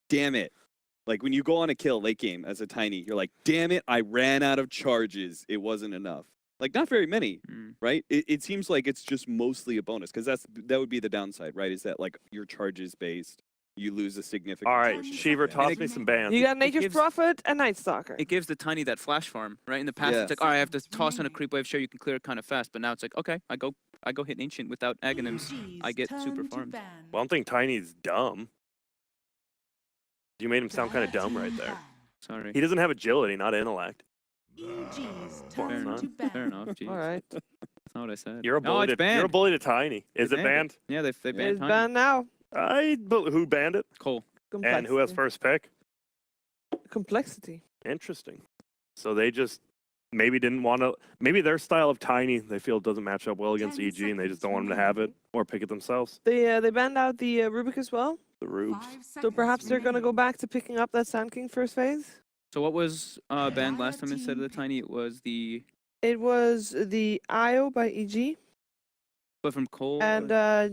damn it. Like when you go on a kill late game as a tiny, you're like, damn it, I ran out of charges. It wasn't enough. Like not very many, right? It seems like it's just mostly a bonus because that would be the downside, right? Is that like your charges based, you lose a significant. All right, portion of Shiver, damage. toss me some bans. You got Nature's gives- Prophet and Night Stalker. It gives the tiny that flash farm, right? In the past, Yeah. it's like, all right, I have to toss on a creep wave. Sure, you can clear it kind of fast, but now it's like, okay, I go hit Ancient without Aghanims. I get super farmed. Well, I don't think Tiny's dumb. You made him sound kind of dumb right there. Sorry. He doesn't have agility, not intellect. Fair enough. Fair enough. Jeez. All right. That's not what I said. You're a No, bully. it's banned. You're a bully to Tiny. Is They it banned? Yeah, they banned It's Tiny. banned now. Who banned it? coL. And who has first pick? Complexity. Interesting. So they just maybe didn't want to. Maybe their style of Tiny they feel doesn't match up well against EG, and they just don't want them to have it or pick it themselves. They banned out the Rubik as well. The Rubes. So perhaps they're going to go back to picking up that Sand King first phase. So what was banned last time instead of the Tiny? It was the... It was the IO by EG. But from coL? And,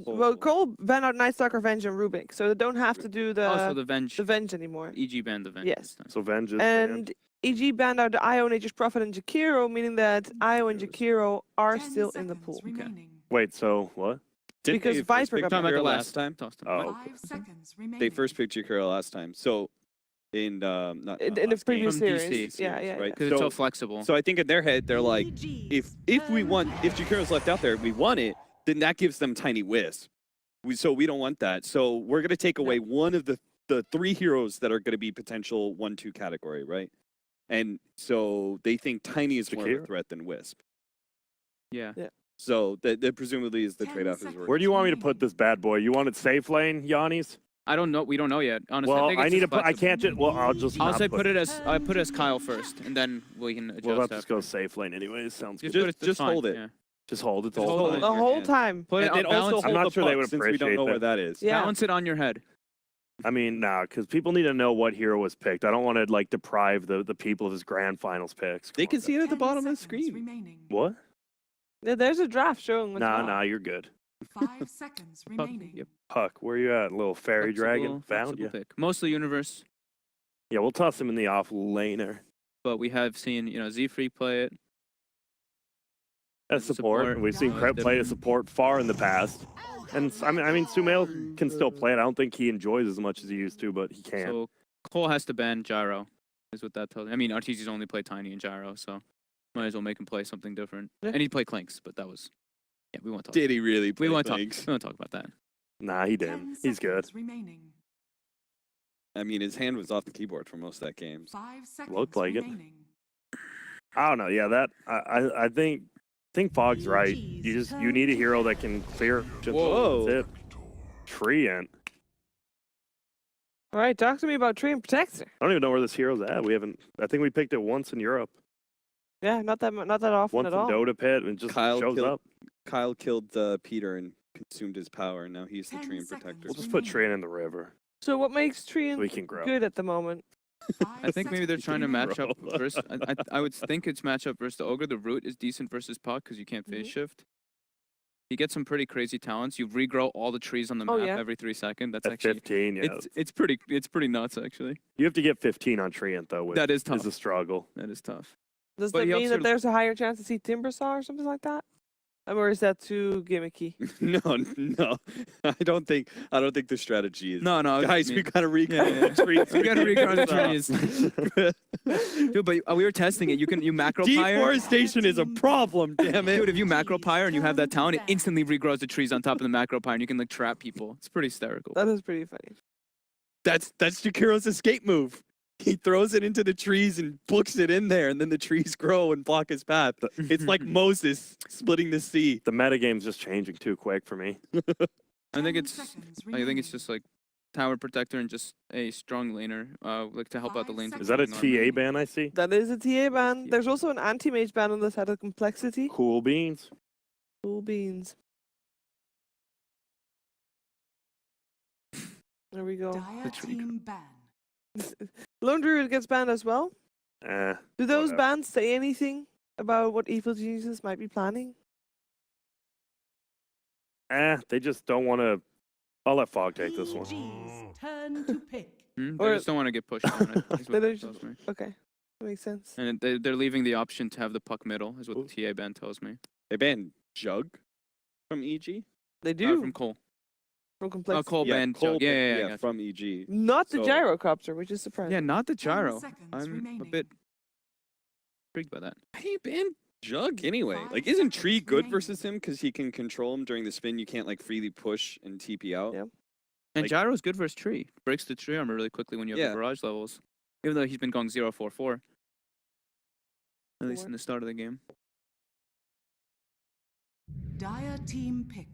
well, coL banned out Night Stalker, Venge, and Rubik. So they don't have to do Oh, so the Venge. the Venge anymore. EG banned the Venge. Yes. this time. So Vengeance. And EG banned out the IO, Nature's Prophet, and Jakiro, meaning that IO and Jakiro are still in the pool. Wait, so what? Didn't Because they first Viper pick got Talking about Jakiro the last time? Tossed him. Oh, They first picked Jakiro last time. So in not In the last game, previous From series. DC. Yeah, yeah, right? yeah. Because it's so So- flexible. So I think in their head they're like, if Jakiro's left out there, we want it, then that gives them Tiny Wisp. So we don't want that. So we're gonna take away one of the three heroes that are gonna be potential 1-2 category, right? And so they think Tiny is more of a Jakiro? threat than Wisp. yeah. So that presumably is the 10 trade-off. seconds. Where do you want me to put this bad boy? You want it safe lane, Yannis? I don't know. We don't know yet. Honestly, Well, I think it's I need to just put. I flexible. can't just. Well, I'll just. I'll not say put it as Kyle first, and then we can adjust. We'll have to after. go safe lane anyways. Sounds Just, good. put it, that's just fine, hold it. Yeah. Just hold it. Just hold hold it. it. The whole Yeah. time. Put it And then balance also it. I'm hold not the sure they puck, would since we don't appreciate know that. where that is. Yeah. Balance it on your head. I mean, nah, because people need to know what hero was picked. I don't want to like deprive the people of his grand finals picks. They Come can on, see it at the 10 bottom of the seconds screen. remaining. What? Yeah, there's a draft showing. what's Nah, wrong. nah, you're good. 5 seconds remaining. Yep. Puck, where you at, little fairy dragon? Found Flexible you. pick. Mostly universe, Yeah, we'll toss him in the off laner. but we have seen Z-Free play it. As support, Support. we've seen Crep play a support far in the past. And I mean, Sumail can still play it. I don't think he enjoys as much as he used to, but he can. So coL has to ban Gyro, is what that tells me. I mean, Arteezy's only played Tiny and Gyro, so might as well make him play something different. Yeah. And he'd play Clinks, but that was, yeah, we won't talk. Did he really play We won't talk. Clinks? We won't talk about that. Nah, he 10 didn't. He's good. seconds remaining. I mean, his hand was off the keyboard for most of that game. 5 seconds Looked like it. remaining. I don't know. Yeah, that I think Fog's right. You need a hero that can clear. Just Whoa. That's it. Treant. All right, talk to me about Tree and Protector. I don't even know where this hero's at. We haven't. I think we picked it once in Europe. Yeah, not that often Once at in all. Dota Pit, and it just Kyle shows killed- up. Kyle killed Peter and consumed his power, and now he's the 10 Tree and seconds. Protector. We'll just put Treant in the river So what makes Tree so and we can grow. good at the moment? I think maybe they're trying to match up Bro. versus. I would think it's match up versus the Ogre. The Root is decent versus Puck because you can't phase shift. You get some pretty crazy talents. You regrow all the trees on the Oh, map yeah. every 3 seconds. That's At actually 15, yeah. it's pretty nuts actually. You have to get 15 on Treant though. Which That is tough. Is a struggle. That is tough. Does But that you mean also- that there's a higher chance to see Timbersaw or something like that? Or is that too gimmicky? No, I don't think the strategy is. No, Guys, I we mean, gotta regrow yeah. the trees. we gotta regrow the trees. Dude, but we were testing it. You macro pyre. Deforestation is a problem, damn it. Dude, if you macro pyre and you have that talent, it instantly regrows the trees on top of the macro pyre, and you can like trap people. It's pretty hysterical. That is pretty funny. That's Jakiro's escape move. He throws it into the trees and books it in there, and then the trees grow and block his path. It's like Moses splitting the sea. The metagame's just changing too quick for me. I think 10 it's seconds it's just like tower protector and just a strong laner, like to help out the 5 lanes. seconds. Is that a TA ban I see? That is a TA ban. There's also an anti-mage ban on the side of Complexity. Cool beans. Cool beans. There we go. Dire tree team ban. Lone Druid gets banned as well. Eh. Do those Whatever. bans say anything about what Evil Geniuses might be planning? They just don't want to. I'll let Fog take this one. EG's turn to pick. They Or- just don't want to get pushed down. I think is what They that just- tells me. Okay, that makes sense. And they're leaving the option to have the puck middle, is what the TA ban tells me. They banned Jug from EG. They do From coL. from Oh, complexity. coL banned. Cole Yeah, ban- yeah, gotcha. from EG. Not the So- gyrocopter, which is surprising. Yeah, not the 10 gyro. seconds I'm a remaining. bit intrigued by that. He banned Jug anyway. 5 Like, isn't Tree seconds good remaining. versus him because he can control him during the spin? You can't like freely push and TP out. Yeah. And Like- gyro's good versus tree. Breaks the tree armor really quickly when you have Yeah. the barrage levels. Even though he's been going 0-4-4. At least Four. in the start of the game. Dire team pick.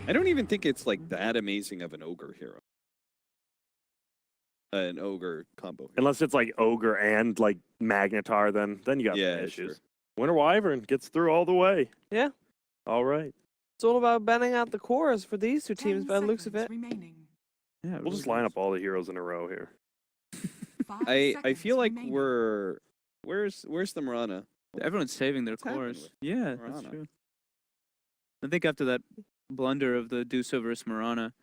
I don't even think it's like that amazing of an ogre hero. An ogre combo. hero. Unless it's like ogre and like magnetar, then you got Yeah, some issues. sure. Winter Wyvern gets through all the way. Yeah. All right. It's all about banning out the cores for these two teams 10 by the looks of seconds it. remaining. Yeah, We'll just line up all the heroes in a row here. 5 I seconds feel like remaining. where's the Marana? Everyone's saving their What's happening cores. with Yeah, that's Marana? true. I think after that blunder of the Dusa versus Marana,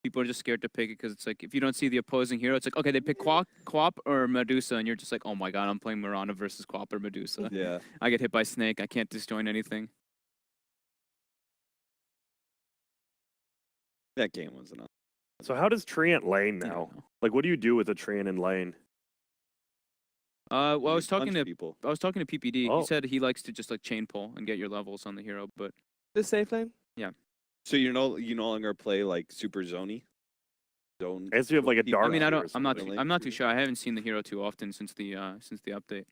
people are just scared to pick it because it's like if you don't see the opposing hero, it's like okay, they pick Quap or Medusa, and you're just like, oh my god, I'm playing Marana versus Quap or Medusa. Yeah. I get hit by Snake. I can't disjoin anything. That game was enough. So how does Treant lane I don't now? know. Like, what do you do with a Treant in lane? Well, I was talking to people. PPD. Oh. He said he likes to just like chain pull and get your levels on the hero, but The safe lane. So you no longer play like super zony. Zone. I guess you have like a people- dark. I mean, I Key or don't. I'm not. something. I'm not too sure. I haven't seen the hero too often since the update.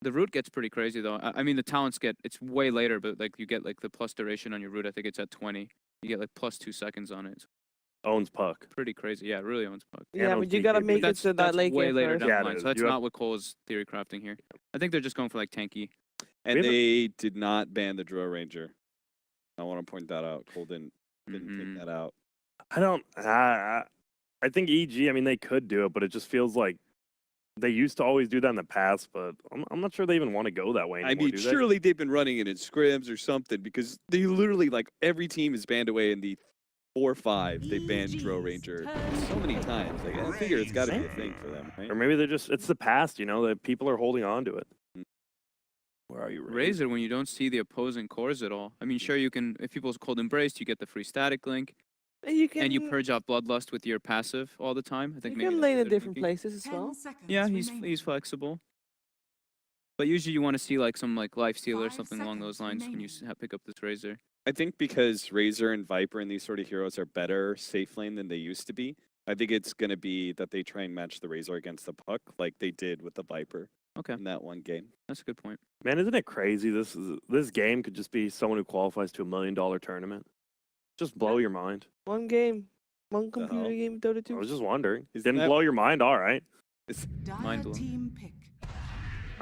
The root gets pretty crazy though. I mean, the talents get it's way later, but like you get like the plus duration on your root. I think it's at 20. You get like plus 2 seconds on it. It's Owns puck. pretty crazy. Yeah, it really owns puck. Yeah, on but you gotta TK, make it That's to that that's late way game later first. down Yeah, the it line. is. So that's You have- not what Cole's theory crafting here. I think they're just going for like tanky. And We have a- they did not ban the Draw Ranger. I want to point that out. Cole didn't Mhm. take that out. I don't. I think EG. I mean, they could do it, but it just feels like they used to always do that in the past. But I'm not sure they even want to go that way I anymore. mean, do they? surely they've been running it in scrims or something because they literally like every team is banned away in the 4-5. They banned Draw Ranger so many times. Like, I figure it's got to be a thing for them, right? Or maybe they're just. It's the past, you know. That people are holding on to it. Mm. Where are you, Razor when you don't see the opposing cores at all. I mean, sure you can. If people's cold embraced, you get the free static link, And you can and you purge off bloodlust with your passive all the time. I think you maybe can that's lane what in they're different thinking. places as 10 well. seconds Yeah, he's remaining. flexible. But usually you want to see like some like life steal or 5 something along those seconds lines when you remaining. pick up this Razor. I think because Razor and Viper and these sort of heroes are better safe lane than they used to be, I think it's going to be that they try and match the Razor against the puck like they did with the Viper Okay, in that one game. that's a good point. Man, isn't it crazy? This game could just be someone who qualifies to $1 million tournament. Just blow your mind. One game, one The computer hell? game, Dota I 2. was just wondering. Isn't Didn't that- blow your mind? All right. Dire Mind blown. team pick.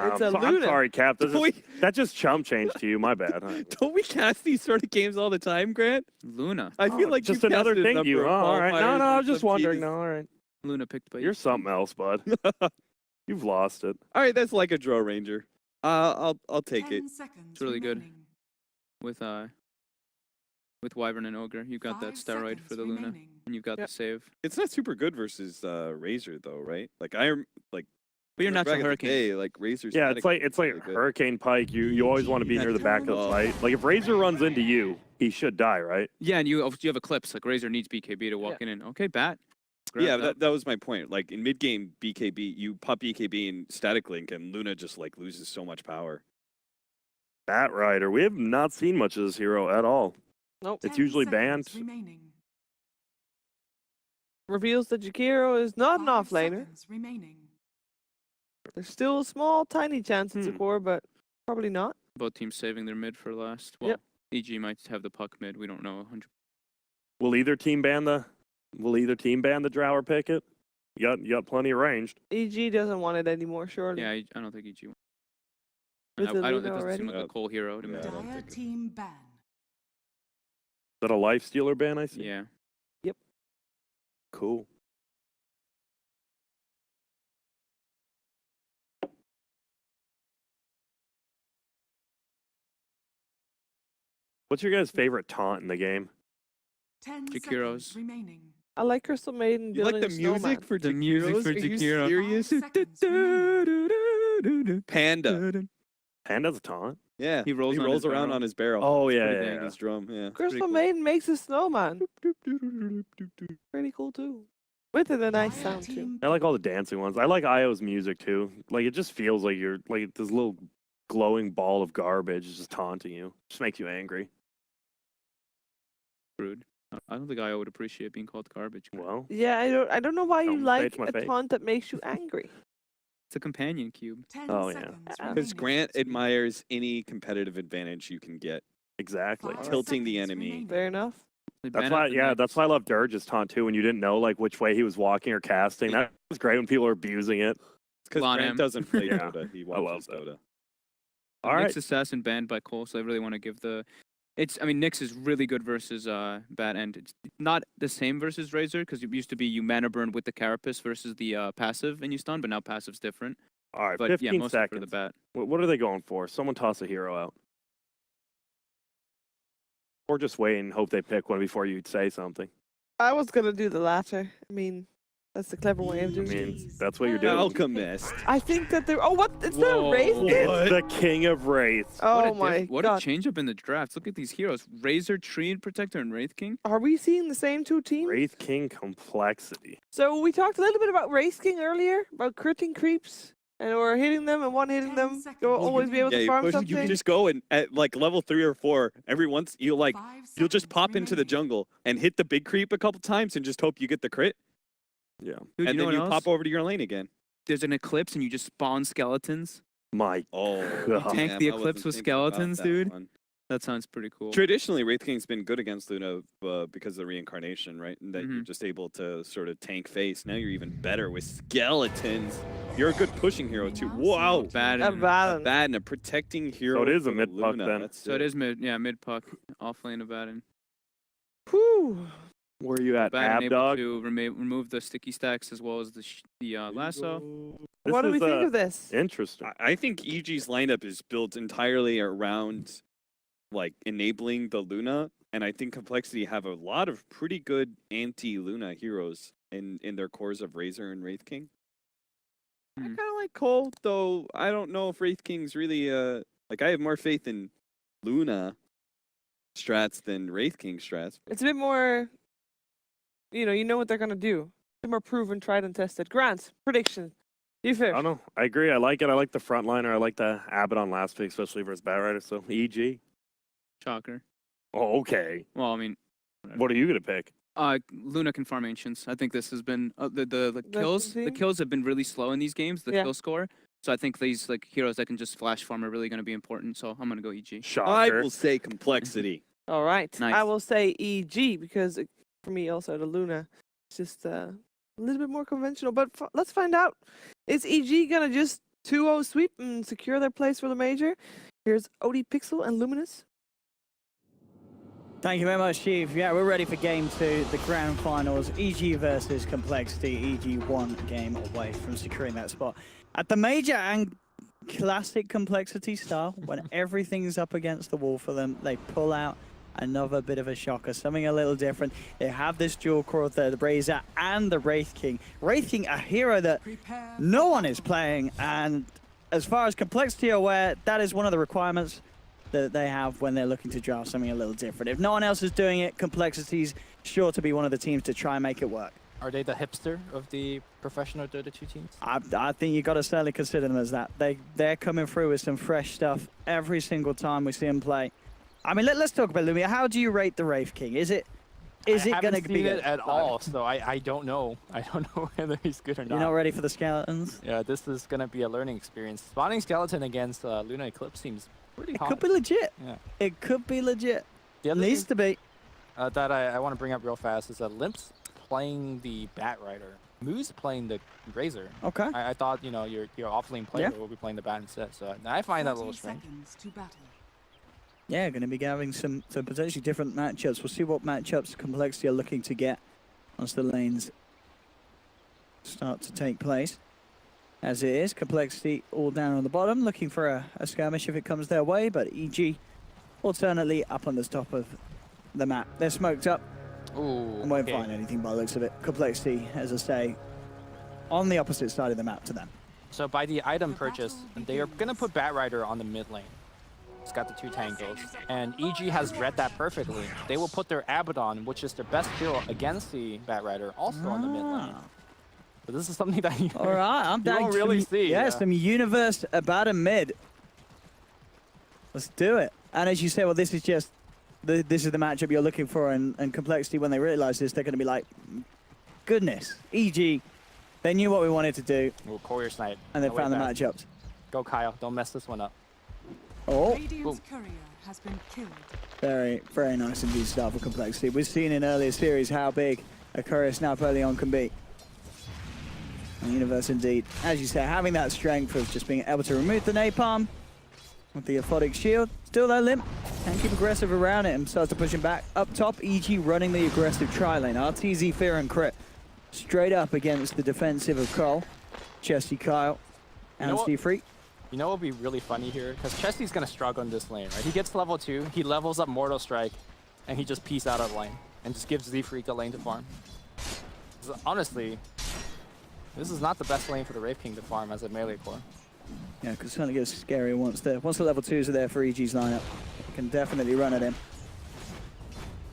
It's a I'm Luna. sorry, Cap. Don't we, That just chump changed to you. My bad. Huh? don't we cast these sort of games all the time, Grant? Luna. I feel Oh, like just you've another casted a thing to you. number Oh, of all right. No, qualifiers no. I on was just some wondering. teams. No, all right. Luna picked by You're EG. something else, bud. You've lost it. All right, that's like a Draw Ranger. I'll take 10 it. seconds It's really good. remaining. with Wyvern and Ogre. You've got that 5 steroid seconds for the Luna, remaining. and you've got Yep. the save. It's not super good versus Razor though, right? Like like. But you're in the natural back of the hurricane. day, like Razor's. Yeah, static it's like really good. Hurricane Pike. You always want to be near the back of the Oh. fight. Like if Razor runs into you, he should die, right? Yeah, and you have Eclipse. Like Razor needs BKB to walk in. Okay, bat. Grab Yeah, that was my point. Like in mid game BKB, you pop BKB and static link, and Luna just like loses so much power. Bat Rider. We have not seen much of this hero at all. Nope. It's 10 usually seconds banned. remaining. Reveals that Jakiro is not an 5 offlaner. seconds remaining. There's still a small, tiny chance it's a Hmm. core, but probably not. both teams saving their mid for last. Well, Yep. EG might have the puck mid. We don't know 100. Will either team ban the Drower Picket? You got plenty arranged. EG doesn't want it anymore, surely. Yeah, I don't think EG. With I the don't. It Luna doesn't already? seem like a cool hero to me. Yeah, I don't Dire think it- team ban. Is that a life stealer ban? I see. Yeah. Cool. What's your guys' favorite taunt in the game? 10 Jakiro's. seconds remaining. I like Crystal Maiden You like building the a music snowman. for The music Jakiro's? for Are you Jakiro. serious? 5 seconds remaining. Panda. Panda's a taunt. Yeah, He rolls on his around barrel. on his barrel. Oh, yeah, Pretty yeah, dang, yeah. his drum. Yeah. Crystal cool. Maiden makes a snowman. Pretty cool too. With a nice Dire sound too. team I like all the dancing ones. I like Io's music too. Like it just feels like you're like this little glowing ball of garbage is just taunting you. Just makes you angry. Rude. I don't think I would appreciate being called garbage. Well, Yeah, I don't know why you Don't say it like to my a face. taunt that makes you angry. It's a companion cube. 10 Oh, yeah. seconds Yeah. Because remaining. Grant admires any competitive advantage you can get. exactly. 5 tilting the seconds enemy. remaining. Fair enough. They That's ban why, out the yeah, knights. that's why I love Dirge's taunt too. When you didn't know like which way he was walking or casting, that was great when people were abusing it. Because Lon Grant M. doesn't play Yeah, Dota. He I love watches that. Dota. All right, Nyx Assassin banned by coL, so I really want to give the. I mean, Nyx is really good versus Bat End. It's not the same versus Razor because it used to be you mana burn with the Carapace versus the passive and you stun, but now passive's different. all right. But 15 yeah, mostly seconds. for the Bat. What are they going for? Someone toss a hero out, or just wait and hope they pick one before you say something. I was gonna do the latter. I mean, that's the clever way of I doing it. mean, that's what you're doing. Alchemist. I think that they're. Oh, what? Is there a Whoa. race? What? It's the king of wraiths. Oh my What god. a change up in the drafts. Look at these heroes: Razor, Tree Protector, and Wraith King. Are we seeing the same two teams? Wraith King complexity. So we talked a little bit about Race King earlier, about critting creeps, and we're hitting them and one hitting 10 them. seconds. You'll Well, always be able Yeah, to you, farm push, something. you can just go and at like level 3 or 4, every once you'll 5 just seconds pop into the remaining. jungle and hit the big creep a couple times and just hope you get the crit, Yeah. Dude, and you know then what you else? pop over to your lane again. There's an eclipse and you just spawn skeletons. My Oh, God. Tank damn, the I wasn't Eclipse with thinking about skeletons, that dude. one. That sounds pretty cool. Traditionally, Wraith King's been good against Luna because of the reincarnation, right? And that you're Mhm. just able to sort of tank face. Now you're even better with skeletons. You're a good pushing hero too. Wow, Bad. A and- Baron. bad and a protecting hero. So it is a for mid puck Luna. then. That's So it is mid puck, off lane of Baden. Whew. Where are you at, Baden able Abdog? to remove the sticky stacks as well as the lasso. This What do is, we think of this? Interesting. I think EG's lineup is built entirely around like enabling the Luna, and I think Complexity have a lot of pretty good anti-Luna heroes in their cores of Razor and Wraith King. I Hmm. kind of like coL, though I don't know if Wraith King's really like I have more faith in Luna strats than Wraith King strats. It's a bit more. You know what they're gonna do. A bit more proven, tried and tested. Grant, prediction. You I first. don't know. I agree. I like it. I like the frontliner. I like the Abaddon last pick, especially versus Batrider. So EG. Shocker. Oh, okay. Well, I mean, What are you gonna pick? Luna can farm ancients. I think this has been the That's kills. The insane. kills have been really slow in these games. The Yeah. kill score. So I think these like heroes that can just flash farm are really going to be important. So I'm going to go EG. I Shocker. will say Complexity. All right. I Nice. will say EG because for me also the Luna is just a little bit more conventional. But let's find out. Is EG gonna just 2-0 sweep and secure their place for the major? Here's OD Pixel and Luminous. Thank you very much, Chief. Yeah, we're ready for game 2, the grand finals. EG versus Complexity. EG one game away from securing that spot. At the major and classic Complexity style, when everything's up against the wall for them, they pull out another bit of a shocker, something a little different. They have this dual core there, the Razor and the Wraith King. Wraith King, a hero that Prepare no one is playing, and as far as Complexity are aware, that is one of the requirements that they have when they're looking to draft something a little different. If no one else is doing it, Complexity's sure to be one of the teams to try and make it work. Are they the hipster of the professional Dota 2 teams? I think you got to certainly consider them as that. They're coming through with some fresh stuff every single time we see them play. I mean, let's talk about Lumia. How do you rate the Wraith King? Is it going to be I haven't seen good? it at all, so I don't know. I don't know whether he's good or You're not. not ready for the skeletons? Yeah, this is gonna be a learning experience. Spawning skeleton against Luna Eclipse seems pretty It hot. could be legit. Yeah. It could be legit. The other Needs thing to be. that I want to bring up real fast is that Limp's playing the Batrider. Moose playing the Razor. Okay. I thought, you know, your offlane player Yeah. will be playing the Bat instead. So I find that a little 30 strange. seconds to battle. Yeah, going to be having some potentially different matchups. We'll see what matchups Complexity are looking to get once the lanes start to take place. As it is, Complexity all down on the bottom, looking for a skirmish if it comes their way, but EG alternately up on the top of the map. They're smoked up Ooh. and won't okay. find anything by the looks of it. Complexity, as I say, on the opposite side of the map to them. So by the item purchase, they are going to put Batrider on the mid lane. It's got the 2 tangles. And EG has read that perfectly. They will put their Abaddon, which is their best hero against the Batrider, also on the mid lane. So this is something that you, All right, I'm down. don't really see. Yeah, some universe Abaddon mid. Let's do it. And as you say, well, this is just this is the matchup you're looking for, and Complexity, when they realize this, they're going to be like, goodness, EG, they knew what we wanted to do, Ooh, Courier Snipe. and they No way found the back. matchups. Go, Kyle. Don't mess this one up. Oh, Radiant's courier has been killed. very, very nice indeed start for Complexity. We've seen in earlier series how big a courier snipe early on can be. And Universe indeed, as you say, having that strength of just being able to remove the napalm with the aphotic shield. Still though, Limp can keep aggressive around it and starts to push him back. Up top, EG running the aggressive tri-lane. RTZ, Fear and Crit straight up against the defensive of coL, Chesty, Kyle, and Steve Freak. You know what would be really funny here? Because Chesty's going to struggle in this lane, right? He gets to level 2, he levels up Mortal Strike, and he just peace out of the lane and just gives Z-Freak a lane to farm. So honestly, this is not the best lane for the Wraith King to farm as a melee core. Yeah, because it certainly gets scary once the level 2s are there for EG's lineup. You can definitely run at him.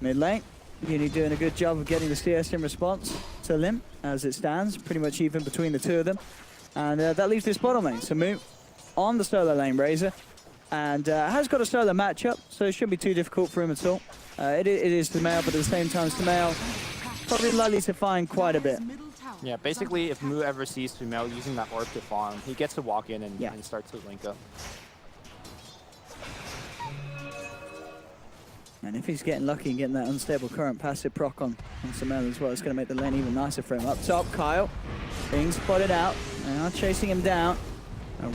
Mid lane, Uni doing a good job of getting the CS in response to Limp as it stands, pretty much even between the two of them. And that leaves this bottom lane. So move on the solo lane, Razor, and has got a solo matchup, so it shouldn't be too difficult for him at all. It is Sumail, but at the same time, Sumail probably likely to find quite a bit. Yeah, basically, if Mu ever sees Sumail using that orb to farm, he gets to walk in and, Yeah. and start to link up. And if he's getting lucky and getting that unstable current passive proc on Sumail as well, it's going to make the lane even nicer for him. Up top, Kyle being spotted out, now chasing him down.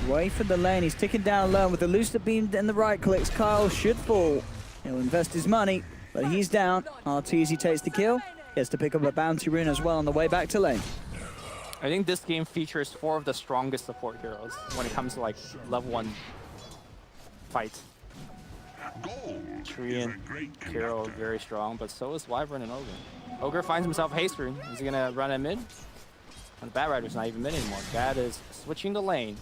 Away from the lane, he's ticking down low with the Lucid Beam and the right clicks. Kyle should fall. He'll invest his money, but he's down. RTZ takes the kill. Gets to pick up a bounty rune as well on the way back to lane. I think this game features 4 of the strongest support heroes when it comes to like level 1 fights. Tree and Hero very strong, but so is Wyvern and Ogre. Ogre finds himself haste rune. Is he gonna run at mid? And the Batrider's not even mid anymore. Bad is switching the lane.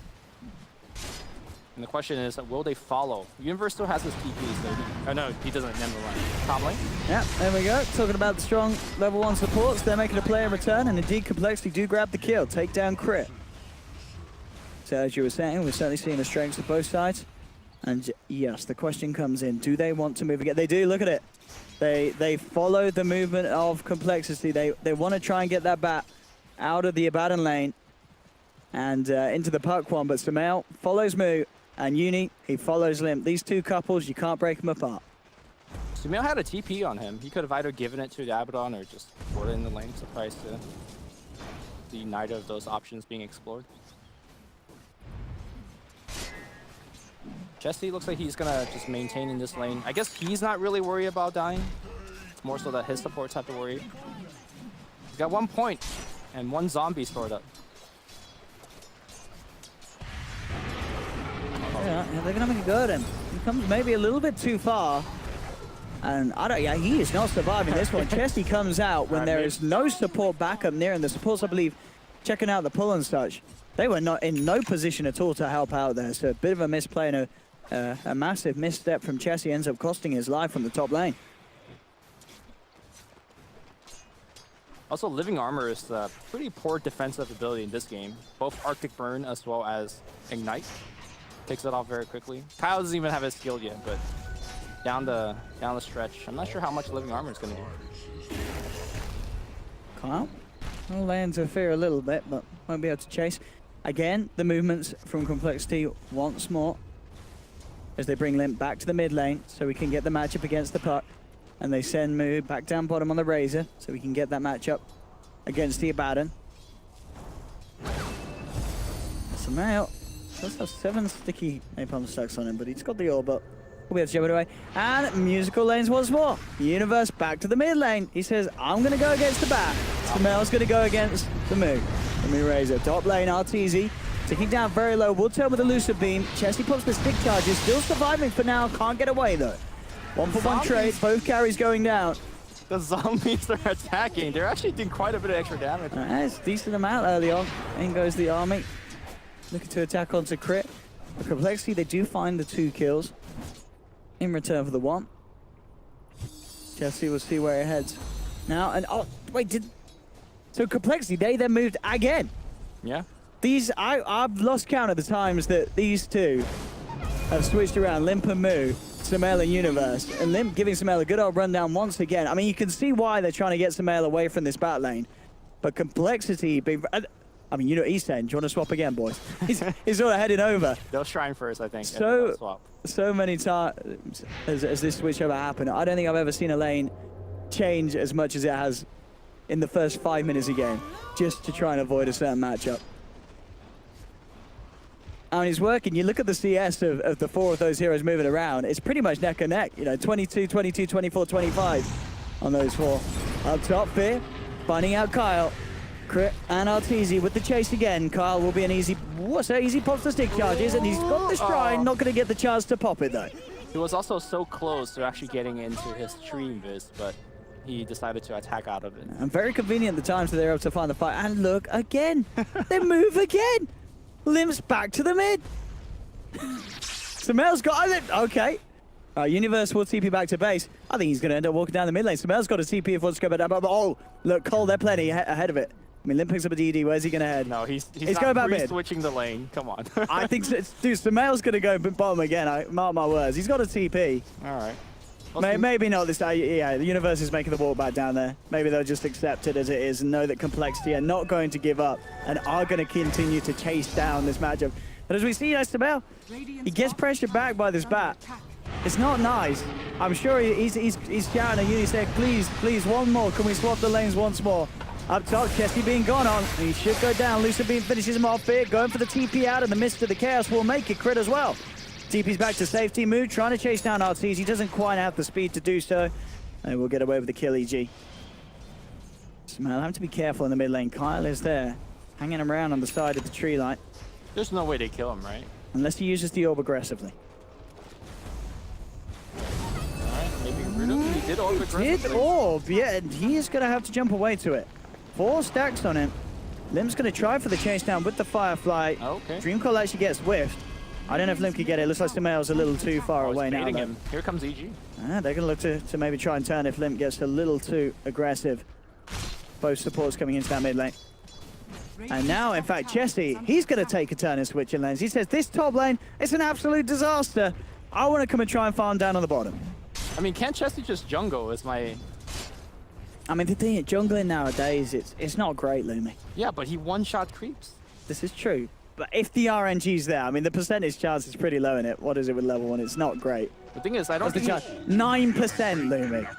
And the question is, will they follow? Universe still has his TP, so oh no, he doesn't. Never mind. Top lane. Yeah, there we go. Talking about the strong level 1 supports, they're making a play in return, and indeed Complexity do grab the kill, take down crit. So as you were saying, we're certainly seeing the strengths of both sides. And yes, the question comes in, do they want to move again? They do, look at it. They follow the movement of Complexity. They want to try and get that bat out of the Abaddon lane and into the puck one, but Sumail follows Mu, and Uni, he follows Limp. These two couples, you can't break them apart. Sumail had a TP on him. He could have either given it to the Abaddon or just put it in the lane, surprised to see neither of those options being explored. Chesty looks like he's gonna just maintain in this lane. I guess he's not really worried about dying. It's more so that his supports have to worry. He's got 1 point and 1 zombie stored up. Yeah, they're gonna make a go at him. He comes maybe a little bit too far. And he is not surviving this one. Chesty comes out when there is no support backup near, and the supports, I believe, checking out the pull and such. They were not in no position at all to help out there. So a bit of a misplay and a massive misstep from Chesty ends up costing his life from the top lane. Also, Living Armor is a pretty poor defensive ability in this game. Both Arctic Burn as well as Ignite. Takes it off very quickly. Kyle doesn't even have his skill yet, but down the stretch, I'm not sure how much Living Armor is going to do. Kyle will lay into fear a little bit, but won't be able to chase. Again, the movements from Complexity once more as they bring Limp back to the mid lane so we can get the matchup against the puck. And they send Mu back down bottom on the Razor so we can get that matchup against the Abaddon. Sumail does have 7 sticky napalm stacks on him, but he's got the orb up. We'll be able to jump it away. And musical lanes once more. Universe back to the mid lane. He says, I'm going to go against the bat. Sumail's going to go against the Mu. The Mu Razor. Top lane, RTZ. Ticking down very low. Woodtail with a Lucid Beam. Chesty pops the stick charges. Still surviving for now. Can't get away though. 1-for-1 trade, both carries going down. The zombies are attacking. They're actually doing quite a bit of extra damage. It's a decent amount early on. In goes the army. Looking to attack onto crit. For Complexity, they do find the 2 kills in return for the 1. Jesse will see where it heads. Now, and oh, wait, so Complexity, they then moved again. Yeah. I've lost count of the times that these two have switched around, Limp and Moo, Sumail and Universe, and Limp giving Sumail a good old rundown once again. I mean, you can see why they're trying to get Sumail away from this bat lane, but Complexity, I mean, you know, East End, do you want to swap again, boys? He's sort of heading over. They'll shrine first, I think. So many times as this switch ever happened, I don't think I've ever seen a lane change as much as it has in the first 5 minutes of game, just to try and avoid a certain matchup. I mean, it's working. You look at the CS of the 4 of those heroes moving around, it's pretty much neck and neck. You know, 22, 22, 24, 25 on those 4. Up top, Fear, finding out coL. Crit and Arteezy with the chase again. coL will be an easy, what's that? Easy pops the stick charges, and he's got the shrine. Not going to get the chance to pop it, though. He was also so close to actually getting into his stream vis, but he decided to attack out of it. And very convenient the times that they're able to find the fight. And look, again, they move again. Limp's back to the mid. Sumail's got it. Okay. Universe will TP back to base. I think he's going to end up walking down the mid lane. Sumail's got a TP if wants to go back down. Oh, look, coL, they're plenty ahead of it. I mean, Limp picks up a DD. Where's he going to head? No, he's going back mid. Switching the lane. Come on. I think, dude, Sumail's going to go bottom again. Mark my words. He's got a TP. All right. Maybe not this time. Yeah, the Universe is making the walk back down there. Maybe they'll just accept it as it is and know that Complexity are not going to give up and are going to continue to chase down this matchup. But as we see, Sumail, he gets pressured back by this bat. It's not nice. I'm sure he's shouting at Uni saying, please, one more. Can we swap the lanes once more? Up top, Chesty being gone on. He should go down. Lucid Beam finishes him off here. Going for the TP out in the midst of the chaos will make it crit as well. TP's back to safety. Mood trying to chase down Arteezy. He doesn't quite have the speed to do so. And we'll get away with the kill, EG. Sumail, have to be careful in the mid lane. coL is there, hanging around on the side of the tree line. There's no way they kill him, right? Unless he uses the orb aggressively. Alright, maybe Riddle. He did orb aggressively. Did orb, yeah, and he is going to have to jump away to it. 4 stacks on him. Limp's going to try for the chase down with the Firefly. Okay. Dream coL actually gets whiffed. I don't know if Limp can get it. Looks like Sumail's a little too far away now. Him. Here comes EG. They're going to look to maybe try and turn if Limp gets a little too aggressive. Both supports coming into that mid lane. And now, in fact, Chesty, he's going to take a turn and switch in lanes. He says, this top lane, it's an absolute disaster. I want to come and try and farm down on the bottom. I mean, can't Chesty just jungle is my... I mean, the thing, jungling nowadays, it's not great, Lumi. Yeah, but he one-shot creeps. This is true. But if the RNG's there, I mean, the percentage chance is pretty low in it. What is it with level 1? It's not great. The thing is, I don't think... 9%, Lumi.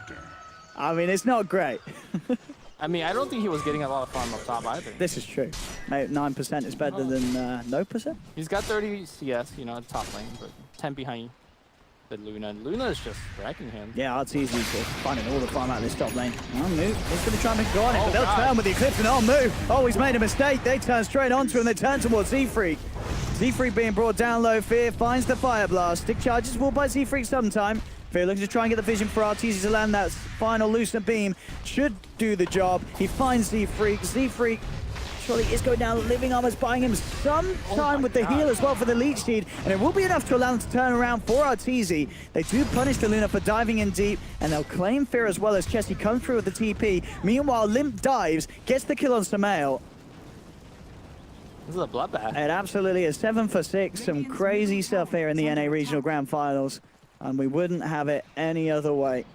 I mean, it's not great. I mean, I don't think he was getting a lot of farm up top either. This is true. Maybe 9% is better than no percent. He's got 30 CS, you know, top lane, but 10 behind the Luna. Luna is just wrecking him. Yeah, Arteezy finding all the farm out of this top lane. Oh, Moo. He's going to try and make a go on it, but they'll turn with the Eclipse and oh, Moo. Oh, he's made a mistake. They turn straight onto him. They turn towards Z-Freak. Z-Freak being brought down low. Fear finds the Fire Blast. Stick charges will by Z-Freak sometime. Fear looking to try and get the vision for Arteezy to land that final Lucent Beam. Should do the job. He finds Z-Freak. Z-Freak surely is going down. Living Armor's buying him some time with the heal as well for the Leech Seed. And it will be enough to allow them to turn around for Arteezy. They do punish the Luna for diving in deep. And they'll claim Fear as well as Chesty comes through with the TP. Meanwhile, Limp dives, gets the kill on Sumail. This is a bloodbath. It absolutely is. 7 for 6. Some crazy stuff here in the NA Regional Grand Finals. And we wouldn't have it any other way.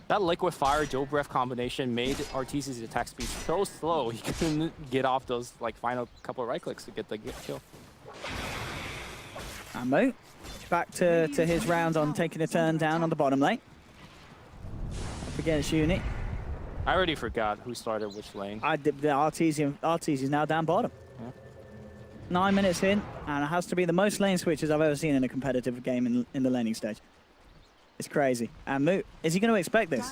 That Liquid Fire Joe Breath combination made Arteezy's attack speed so slow he couldn't get off those like final couple of right clicks to get the kill. And Moo back to his round on taking a turn down on the bottom lane. Up against Uni. I already forgot who started which lane. I did the Arteezy is now down bottom. Yeah. 9 minutes in, and it has to be the most lane switches I've ever seen in a competitive game in the laning stage. It's crazy. And Moo, is he going to expect this?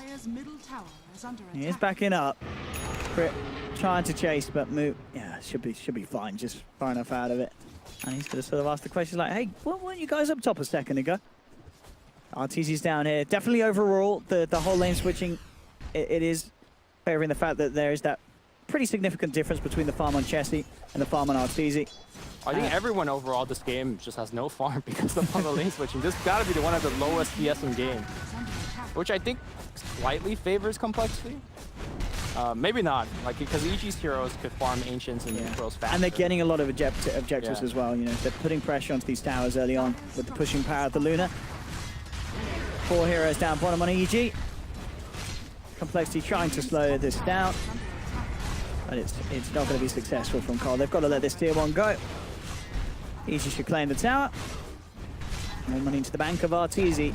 He is backing up. Crit trying to chase, but Moo, yeah, should be fine. Just far enough out of it. And he's going to sort of ask the question like, hey, weren't you guys up top a second ago? RTZ's down here. Definitely overall, the whole lane switching, it is favoring the fact that there is that pretty significant difference between the farm on Chessie and the farm on RTZ. I think everyone overall this game just has no farm because of all the lane switching. This got to be one of the lowest CS in game, which I think slightly favors complexity. Maybe not, like because EG's heroes could farm ancients and pros faster. And they're getting a lot of objectives as well. You know, they're putting pressure onto these towers early on with the pushing power of the Luna. 4 heroes down bottom on EG. Complexity trying to slow this down, but it's not going to be successful from coL. They've got to let this tier 1 go. EG should claim the tower. More money into the bank of RTZ.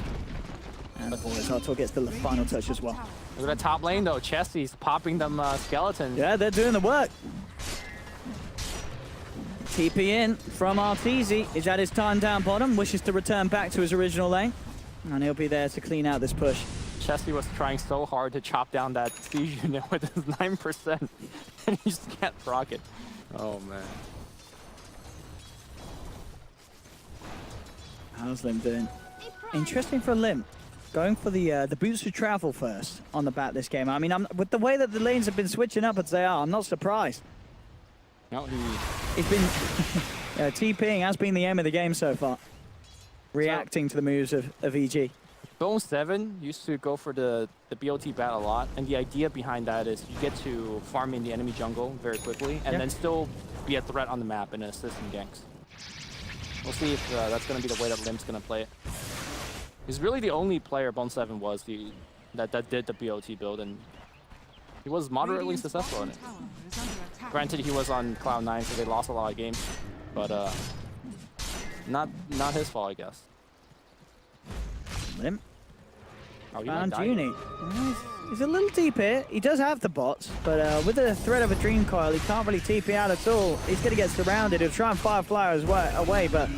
And Artor gets the final touch as well. Look at the top lane though. Chessie's popping them skeletons. Yeah, they're doing the work. TP in from RTZ. Is at his time down bottom. Wishes to return back to his original lane. And he'll be there to clean out this push. Chessie was trying so hard to chop down that siege unit with his 9%. And he just can't proc it. Oh man. How's Lim doing? Interesting for Lim. Going for the boots to travel first on the bat this game. I mean, with the way that the lanes have been switching up as they are, I'm not surprised. No, He's been TPing has been the aim of the game so far. Reacting to the moves of EG. Bone 7 used to go for the BOT bat a lot, and the idea behind that is you get to farm in the enemy jungle very quickly, and then still be a threat on the map and assist in ganks. We'll see if that's going to be the way that Lim's going to play it. He's really the only player Bone 7 was that did the BOT build, and he was moderately successful in it. Granted, he was on Cloud 9, so they lost a lot of games, but not his fault, I guess. Lim. Oh, he Found might die. Junie. He's a little deep here. He does have the bots, but with the threat of a Dream Coil, he can't really TP out at all. He's going to get surrounded. He'll try and Firefly away, but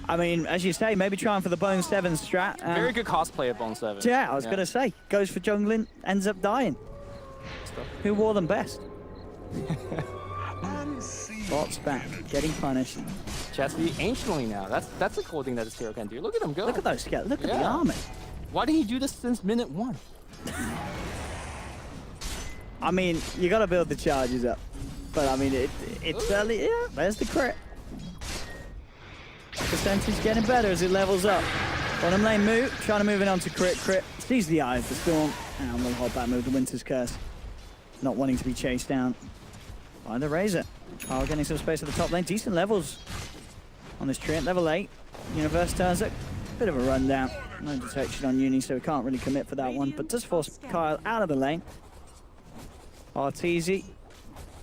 I mean, as you say, maybe trying for the Bone 7 strat. Very good cosplay of Bone 7. Yeah, I was going to say. Goes for jungling, ends up dying. Who wore them best? Bots back, getting punished. Chessie anciently now. That's a cool thing that this hero can do. Look at him go. Look at those skeletons. Look at the armor. Why did he do this since minute 1? I mean, you got to build the charges up. But I mean, it's certainly, yeah, there's the crit. Percentage getting better as it levels up. Bottom lane move, trying to move it on to crit. Sees the Eye of the Storm. And we'll hold back move, the Winter's Curse. Not wanting to be chased down by the Razor. Kyle getting some space at the top lane. Decent levels on this tree at level 8. Universe turns it. Bit of a rundown. No detection on Uni, so we can't really commit for that one. But does force Kyle out of the lane. RTZ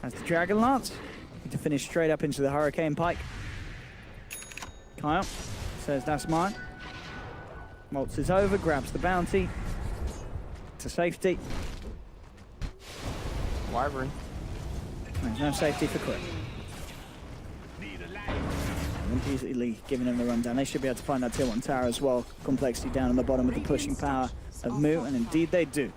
has the Dragon Lance. Need to finish straight up into the Hurricane Pike. Kyle says that's mine. Waltzes over, grabs the bounty to safety. Wyvern. There's no safety for Crit. Easily giving him the rundown. They should be able to find that tier 1 tower as well. Complexity down on the bottom with the pushing power of Mu, and indeed they do.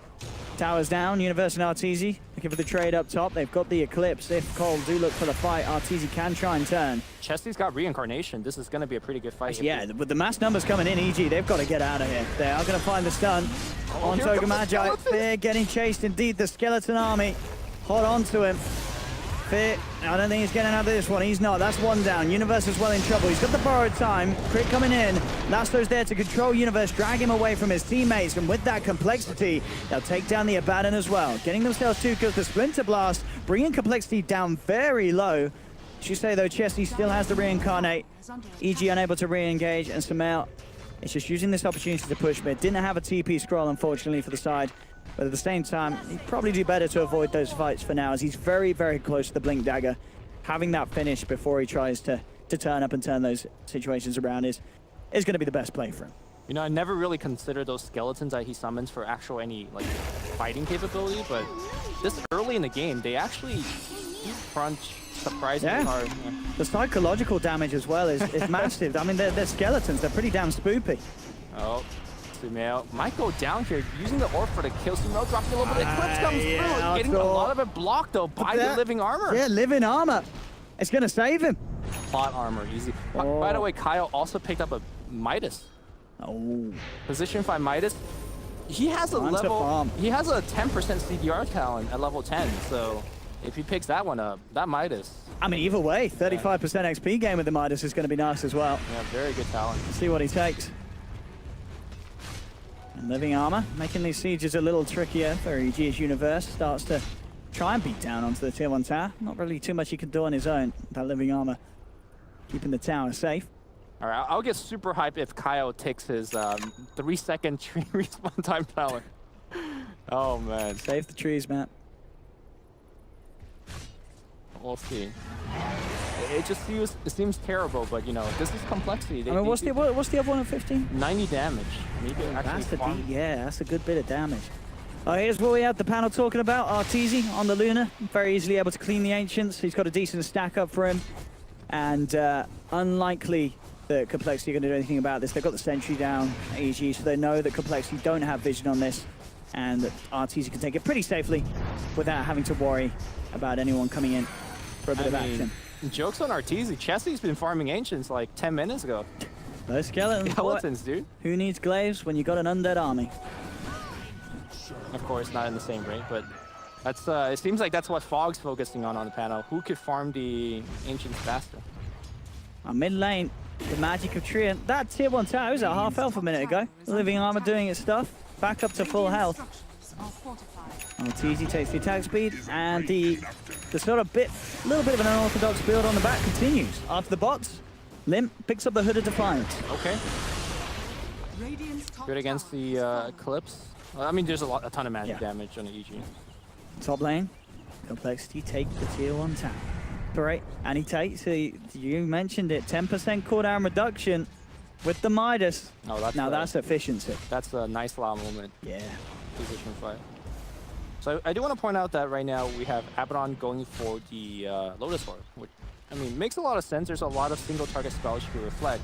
Towers down, Universe and RTZ looking for the trade up top. They've got the Eclipse. If coL do look for the fight, RTZ can try and turn. Chessie's got Reincarnation. This is going to be a pretty good fight. Yeah, with the mass numbers coming in, EG, they've got to get out of here. They are going to find the stun on Toga Magi. They're getting chased. Indeed, the Skeleton Army. Hot onto him. Fear, I don't think he's getting out of this one. He's not. That's one down. Universe is well in trouble. He's got the borrowed time. Crit coming in. Lasto's there to control Universe, drag him away from his teammates. And with that complexity, they'll take down the Abaddon as well. Getting themselves 2 kills. The Splinter Blast, bringing complexity down very low. Should say, though, Chessie still has the Reincarnate. EG unable to re-engage. And Sumail is just using this opportunity to push mid. Didn't have a TP scroll, unfortunately, for the side. But at the same time, he'd probably do better to avoid those fights for now, as he's very, very close to the Blink Dagger. Having that finish before he tries to turn up and turn those situations around is going to be the best play for him. You know, I never really considered those skeletons that he summons for actual any like fighting capability, but this early in the game, they actually do crunch surprisingly hard. Yeah. The psychological damage as well is massive. I mean, they're skeletons. They're pretty damn spoopy. Oh. Sumail might go down here, using the Orb for the kill. Sumail dropping a little bit. Eclipse comes through, getting a lot of it blocked though by the living armor. Yeah, living armor. It's gonna save him. Plot armor, easy. By the way, Kyle also picked up a Midas. Oh, Position 5 Midas. He has a Time to level. farm. He has a 10% CDR talent at level 10. So if he picks that one up, that Midas. I mean, either way, 35% XP game with the Midas is going to be nice as well. Yeah, very good talent. Let's see what he takes. And Living Armor, making these sieges a little trickier for EG's Universe. Starts to try and beat down onto the tier 1 tower. Not really too much he can do on his own. That Living Armor keeping the tower safe. All right, I'll get super hyped if coL takes his 3-second tree respawn time talent. Oh man, Save the trees, man. we'll see. It seems terrible, but you know, this is complexity. I mean, what's the other one at 15? 90 damage? Maybe actually That's the farm. yeah, that's a good bit of damage. Here's what we had the panel talking about. Arteezy on the Luna, very easily able to clean the Ancients. He's got a decent stack up for him, and unlikely that Complexity are going to do anything about this. They've got the sentry down, EG, so they know that Complexity don't have vision on this, and that Arteezy can take it pretty safely without having to worry about anyone coming in for a bit of action. Joke's on Arteezy. Chessie's been farming Ancients like 10 minutes ago. Those skeletons, Skeletons, dude. who needs glaives when you got an undead army? Of course, not in the same rate, but that's it seems like that's what Fog's focusing on the panel. Who could farm the Ancients faster? Mid lane, the magic of Treant. That tier 1 tower was at half health a minute ago. Living Armor doing its stuff. Back up to full health. Arteezy takes the attack speed, and the sort of little bit of an unorthodox build on the back continues. After the bots, Limp picks up the Hood of Defiance. Okay. Good against the Eclipse. Well, I mean, there's a ton of magic damage on the EG. Top lane, Complexity take the tier 1 tower. Great, and he takes, you mentioned it, 10% cooldown reduction with the Midas. Oh, that's that's efficiency. That's a nice law moment. Yeah. Position 5. So I do want to point out that right now we have Abaddon going for the Lotus Orb, which, I mean, makes a lot of sense. There's a lot of single target spells you can reflect.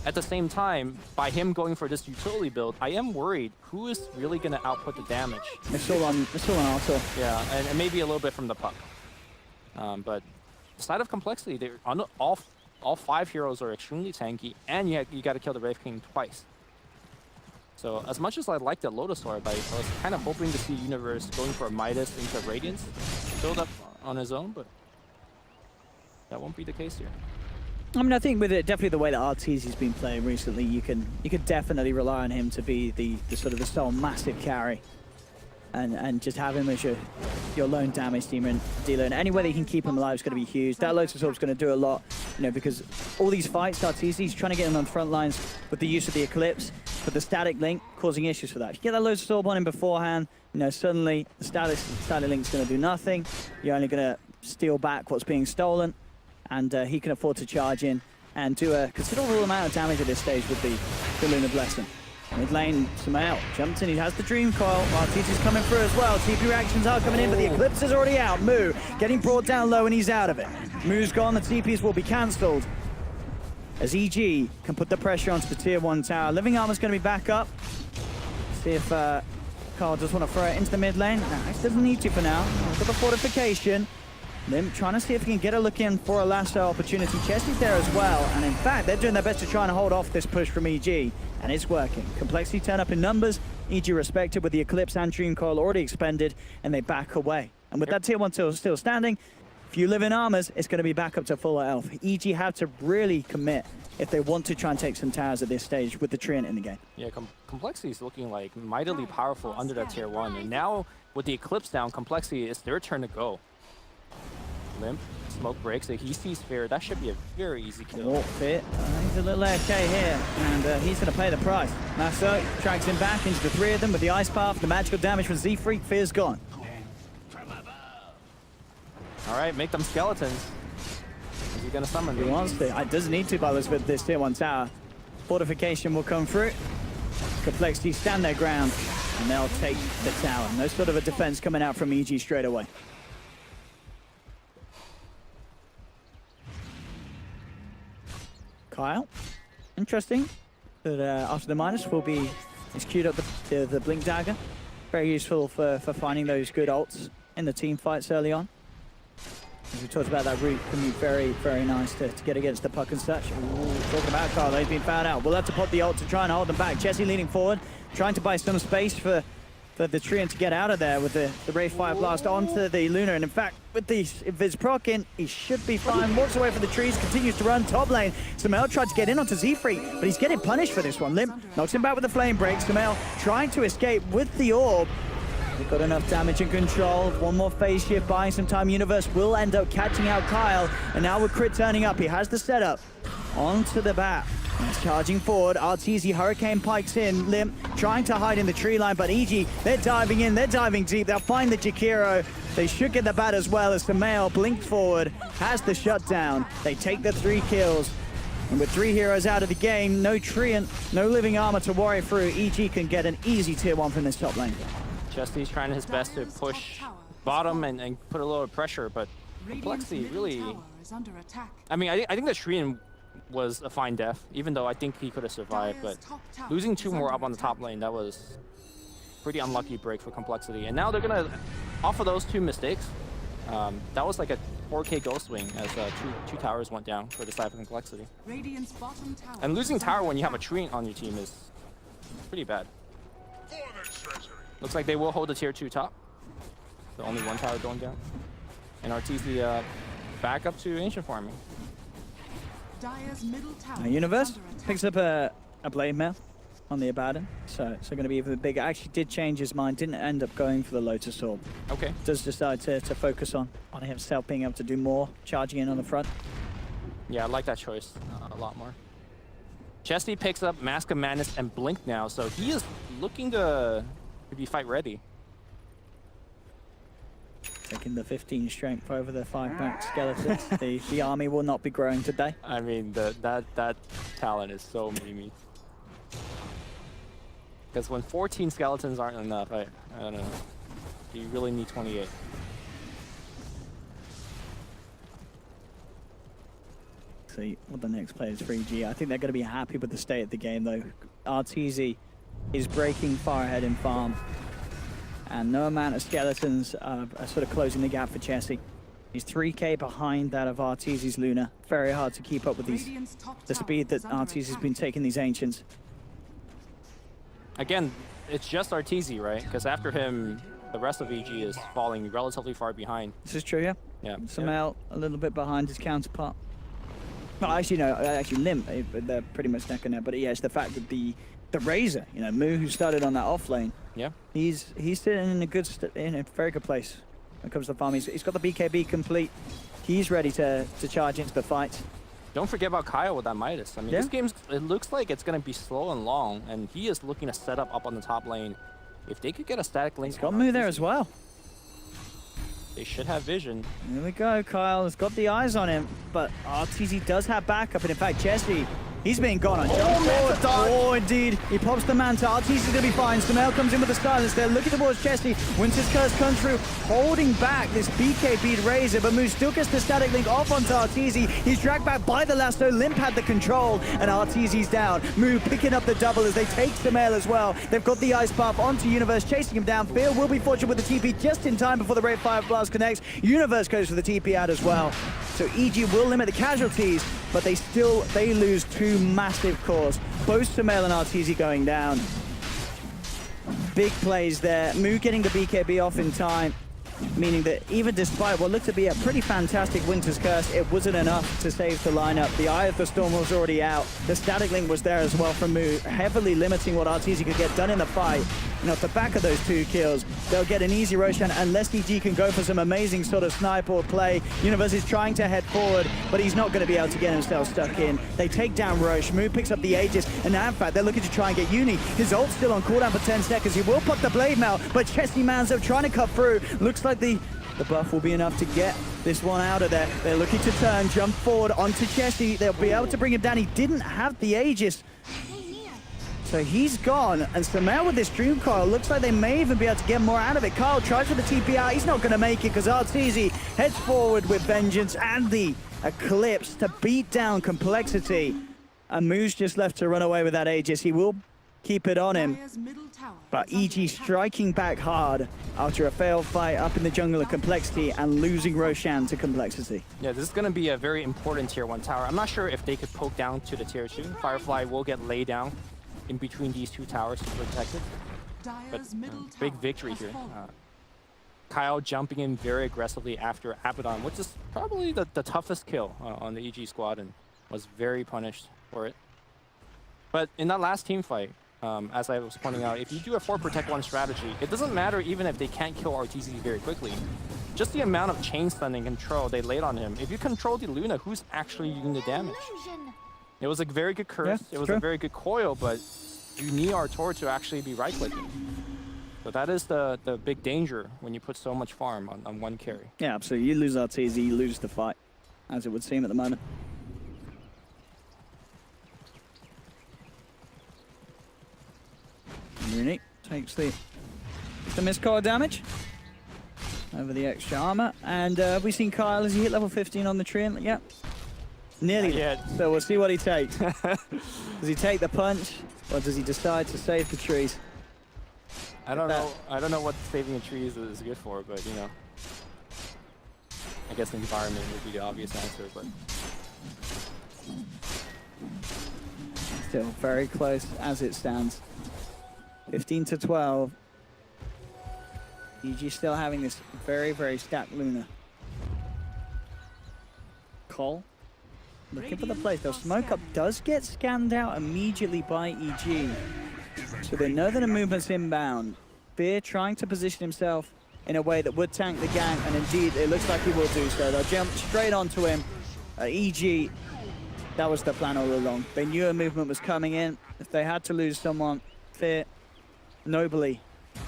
At the same time, by him going for this utility build, I am worried who is really going to output the damage. It's still on auto. Yeah, and maybe a little bit from the puck. But side of Complexity, they're on all 5 heroes are extremely tanky, and you got to kill the Wraith King twice. So as much as I like the Lotus Orb, I was kind of hoping to see Universe going for a Midas into Radiance build up on his own, but that won't be the case here. I mean, I think with it, definitely the way that Arteezy's been playing recently, you could definitely rely on him to be the sort of the sole massive carry, and just have him as your lone damage dealer, and any way that you can keep him alive is going to be huge. That Lotus Orb's going to do a lot, you know, because all these fights, Arteezy's trying to get him on the front lines with the use of the Eclipse, but the static link causing issues for that. If you get that Lotus Orb on him beforehand, you know, suddenly the static link's going to do nothing. You're only going to steal back what's being stolen, and he can afford to charge in and do a considerable amount of damage at this stage with the Lunar Blessing. Mid lane, Samael jumps in, he has the Dream Coil. Arteezy's coming through as well. TP reactions are coming in, but the Eclipse is already out. Moo getting brought down low, and he's out of it. Moo's gone, the TPs will be cancelled, as EG can put the pressure onto the tier 1 tower. Living Armor's going to be back up. See if Carl just want to throw it into the mid lane. No, he doesn't need to for now. He's got the fortification. Limp trying to see if he can get a look in for a lasso opportunity. Chesty's there as well, and in fact, they're doing their best to try and hold off this push from EG, and it's working. Complexity turn up in numbers, EG respected with the Eclipse and Dream Coil already expended, and they back away. And with that tier 1 still standing, if you live in armors, it's going to be back up to full health. EG have to really commit if they want to try and take some towers at this stage with the Treant in the game. Yeah, Complexity is looking like mightily powerful under that tier 1, and now with the Eclipse down, Complexity, it's their turn to go. Limp, smoke breaks, he sees Fear. That should be a very easy kill. Oh, Fit. He's a little AFK here, and he's going to pay the price. Lasso drags him back into the 3 of them with the Ice Path, the magical damage from Z-Freak. Fear's gone. All right, make them skeletons. Is he going to summon He them? wants to. It doesn't need to by this tier 1 tower. Fortification will come through. Complexity stand their ground, and they'll take the tower. No sort of a defense coming out from EG straight away. coL, interesting. But after the Midas will be, he's queued up the Blink Dagger. Very useful for finding those good ults in the team fights early on. As we talked about, that route can be very, very nice to get against the puck and such. Ooh, talking about coL, they've been found out. We'll have to pop the ult to try and hold them back. Jesse leaning forward, trying to buy some space for the Treant to get out of there with the Ray Fire Blast onto the Luna. And in fact, with these, if it's proccing, he should be fine. Walks away from the trees, continues to run top lane. Sumail tried to get in onto Z-Free, but he's getting punished for this one. Limp knocks him back with the flame break. Sumail trying to escape with the orb. They've got enough damage and control. One more phase shift, buying some time. Universe will end up catching out coL. And now with Crit turning up, he has the setup onto the bat. He's charging forward. Arteezy Hurricane pikes in. Limp trying to hide in the tree line, but EG, they're diving in. They're diving deep. They'll find the Jakiro. They should get the bat as well as Sumail blinks forward, has the shutdown. They take the 3 kills. And with 3 heroes out of the game, no Treant, no living armor to worry through, EG can get an easy tier 1 from this top lane. Chesty's trying his best to push bottom and put a little pressure, but Complexity really... I mean, I think the Treant was a fine death, even though I think he could have survived, but losing 2 more up on the top lane, that was pretty unlucky break for Complexity. And now they're gonna, off of those 2 mistakes, that was like a 4K ghost wing as two towers went down for the side of Complexity. And losing tower when you have a Treant on your team is pretty bad. Looks like they will hold the tier 2 top. The only 1 tower going down. And Arteezy back up to ancient farming. Universe picks up a blade mail on the Abaddon, so going to be even bigger. Actually did change his mind, didn't end up going for the Lotus Orb. Okay. Does decide to focus on himself being able to do more, charging in on the front. Yeah, I like that choice a lot more. Chesty picks up Mask of Madness and Blink now, so he is looking to be fight ready. Taking the 15 strength over the 5-pack skeletons. the army will not be growing today. I mean, that talent is so memey. Because when 14 skeletons aren't enough, I don't know. You really need 28. See what the next player is for EG. I think they're going to be happy with the state of the game, though. Arteezy is breaking far ahead in farm. And no amount of skeletons are sort of closing the gap for Chesty. He's 3k behind that of Arteezy's Luna. Very hard to keep up with the speed that Arteezy's been taking these Ancients. Again, it's just Arteezy, right? Because after him, the rest of EG is falling relatively far behind. This is true, yeah? Yeah. Sumail a little bit behind his counterpart. Well, actually, no, actually Limp, they're pretty much neck and neck. But yeah, it's the fact that the Razor, you know, Moo, who started on that off lane, yeah, he's sitting in a very good place when it comes to the farm. He's got the BKB complete. He's ready to charge into the fight. Don't forget about Kyle with that Midas. I mean, Yeah. this game, it looks like it's going to be slow and long, and he is looking to set up on the top lane. If they could get a static link, He's got Moo there as well. They should have vision. Here we go, Kyle has got the eyes on him, but Arteezy does have backup, and in fact, Chesty, he's being gone on. Oh, indeed. He pops the Manta. Arteezy's going to be fine. Sumail comes in with the silence. They're looking towards Chesty. Winter's Curse comes through, holding back this BKB'd Razor, but Moose still gets the static link off onto Arteezy. He's dragged back by the lasso. Limp had the control, and Arteezy's down. Moo picking up the double as they take Sumail as well. They've got the ice buff onto Universe, chasing him down. Phil will be fortunate with the TP just in time before the Ray Fire Blast connects. Universe goes for the TP out as well. So EG will limit the casualties, but they lose 2 massive cores. Both Sumail and Arteezy going down. Big plays there. Moo getting the BKB off in time, meaning that even despite what looked to be a pretty fantastic Winter's Curse, it wasn't enough to save the lineup. The Eye of the Storm was already out. The static link was there as well from Moo, heavily limiting what Arteezy could get done in the fight. And off the back of those 2 kills, they'll get an easy Roshan unless EG can go for some amazing sort of sniper or play. Universe is trying to head forward, but he's not going to be able to get himself stuck in. They take down Roche. Moo picks up the Aegis, and now in fact they're looking to try and get Uni. His ult's still on cooldown for 10 seconds. He will put the blade mail, but Chesty Manzo trying to cut through. Looks like the buff will be enough to get this one out of there. They're looking to turn, jump forward onto Chesty. They'll be able to bring him down. He didn't have the Aegis, so he's gone. And Sumail with this Dream Coil, looks like they may even be able to get more out of it. Kyle tries for the TP out. He's not going to make it because Arteezy heads forward with Vengeance and the Eclipse to beat down Complexity. And Moo's just left to run away with that Aegis. He will keep it on him. Dire's middle tower But is under EG attack. striking back hard after a failed fight up in the jungle of Complexity and losing Roshan to Complexity. Yeah, this is going to be a very important tier 1 tower. I'm not sure if they could poke down to the tier 2. Firefly will get laid down in between these 2 towers to protect it. But Dire's middle big tower victory has here. fallen. Kyle jumping in very aggressively after Abaddon, which is probably the toughest kill on the EG squad, and was very punished for it. But in that last team fight, as I was pointing out, if you do a 4 protect 1 strategy, it doesn't matter even if they can't kill RTZ very quickly. Just the amount of chain stunning control they laid on him. If you control the Luna, who's actually doing the damage? It was a very good curse. Yeah, it was true. a very good coil, but you need Artor to actually be right-clicking. So that is the big danger when you put so much farm on one carry. Yeah, absolutely. You lose RTZ, you lose the fight, as it would seem at the moment. Rooney takes the missed core damage over the extra armor. And have we seen Kyle? Has he hit level 15 on the tree? Yep. Nearly. Not yet. So we'll see what he takes. Does he take the punch, or does he decide to save the trees? I don't know. I don't know what saving the trees is good for, but you know, I guess the environment would be the obvious answer. But Still very close as it stands. 15 to 12. EG still having this very, very stacked Luna. coL looking for the place. Though Smoke Up does get scanned out immediately by EG. So they know that a movement's inbound. Fear trying to position himself in a way that would tank the gank, and indeed it looks like he will do so. They'll jump straight onto him. EG, that was the plan all along. They knew a movement was coming in. If they had to lose someone, Fear nobly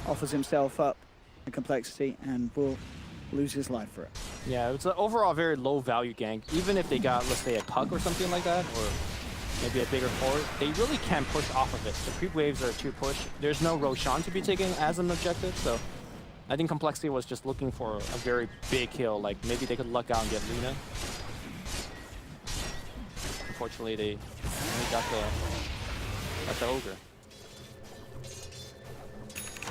offers himself up in Complexity and will lose his life for it. yeah, it's an overall very low value gank. Even if they got, let's say, a puck or something like that, or maybe a bigger forward, they really can't push off of it. The creep waves are too push. There's no Roshan to be taken as an objective, so I think Complexity was just looking for a very big kill. Like maybe they could luck out and get Luna. Unfortunately, they only got the Ogre.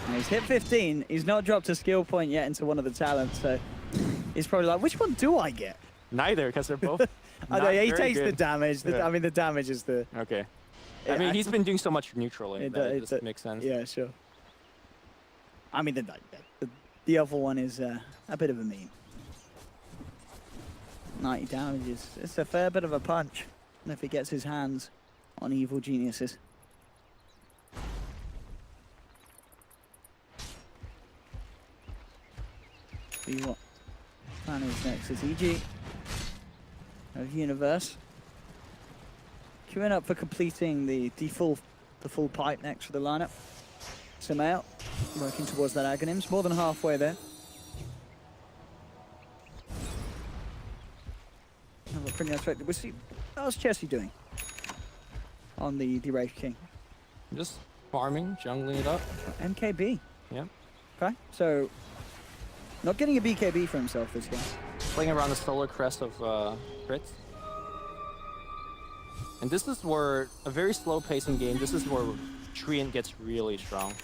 And he's hit 15. He's not dropped a skill point yet into one of the talents, so he's probably like, which one do I get? Neither, because they're both. I know, not yeah, he very takes the good. damage. Yeah. I mean, the damage is the... Okay. Yeah, I mean, he's been doing so much neutrally It that do- it it just do- makes sense. Yeah, sure. I mean, the other one is a bit of a meme. 90 damage it's a fair bit of a punch if he gets his hands on evil geniuses. See what plan is next. Is EG of Universe queuing up for completing the full pipe next for the lineup. Sumail working towards that Aghanims, more than halfway there. Have a pretty nice effect. We'll see. How's Chessie doing on the Rage King? Just farming, jungling it up. MKB. Yeah. Okay, so not getting a BKB for himself this game. Playing around the solar crest of crits. And this is where a very slow pacing game, this is where Treant gets really strong.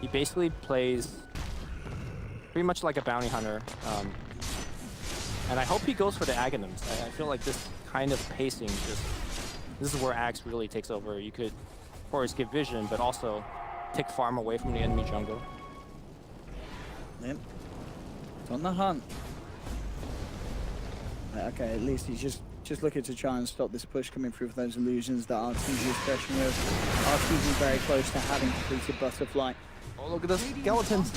He basically plays pretty much like a bounty hunter. And I hope he goes for the Aghanims. I feel like this kind of pacing, this is where Axe really takes over. You could, of course, give vision, but also take farm away from the enemy jungle. Yep. It's on the hunt. Okay, at least he's just looking to try and stop this push coming through with those illusions that RTZ is pressuring with. RTZ is very close to having completed Butterfly. Oh, look at the skeletons.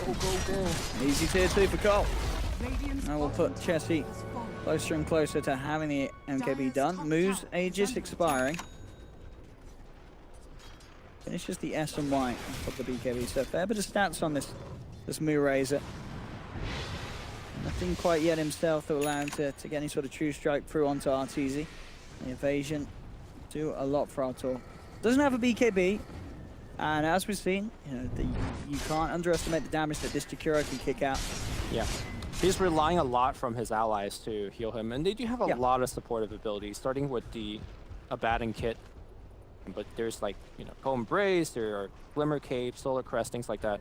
Go, go, go. Easy tier 2 for coL. Radiant's And we'll put bottom Chessie tower has fallen. closer and closer to having the MKB done. Moves Aegis expiring. Finishes the S and Y of the BKB. So a fair bit of stats on this Moo Razor. Nothing quite yet himself that will allow him to get any sort of true strike through onto RTZ. The evasion do a lot for Artor. Doesn't have a BKB. And as we've seen, you can't underestimate the damage that this Jakiro can kick out. Yeah. He's relying a lot from his allies to heal him, and they do have a lot of supportive abilities, starting with the Abaddon kit. but there's like, you know, co-embrace, there are glimmer cape, solar crest, things like that.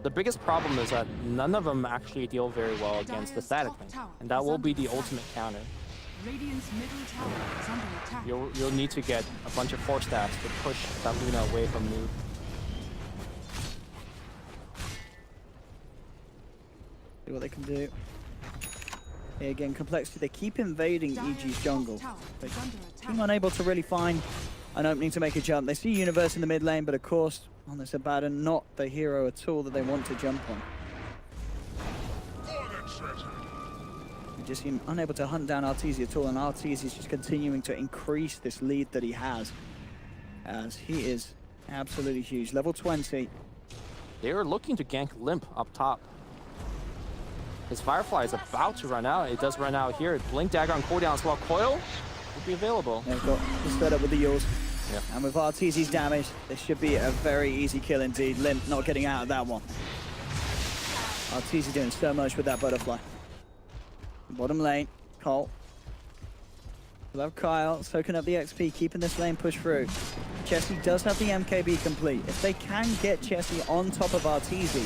The biggest problem is that none of them actually deal very well against the static lane, and that will be the ultimate counter. Radiant's middle tower is under attack. You'll need to get a bunch of force staffs to push that Luna away from Mood. See what they can do. Here again, complexity. They keep invading EG's jungle. They seem unable to really find an opening to make a jump. They see Universe in the mid lane, but of course, on this Abaddon, not the hero at all that they want to jump on. They just seem unable to hunt down Arteezy at all, and Arteezy is just continuing to increase this lead that he has, as he is absolutely huge. Level 20. They are looking to gank Limp up top. His Firefly is about to run out. It does run out here. Blink Dagger on cooldown as well. coil will be available. They've got the setup with the Yules. Yep. And with Arteezy's damage, this should be a very easy kill indeed. Limp not getting out of that one. Arteezy doing so much with that butterfly. Bottom lane, coL. We'll have Kyle soaking up the XP, keeping this lane push through. Chessie does have the MKB complete. If they can get Chessie on top of Arteezy,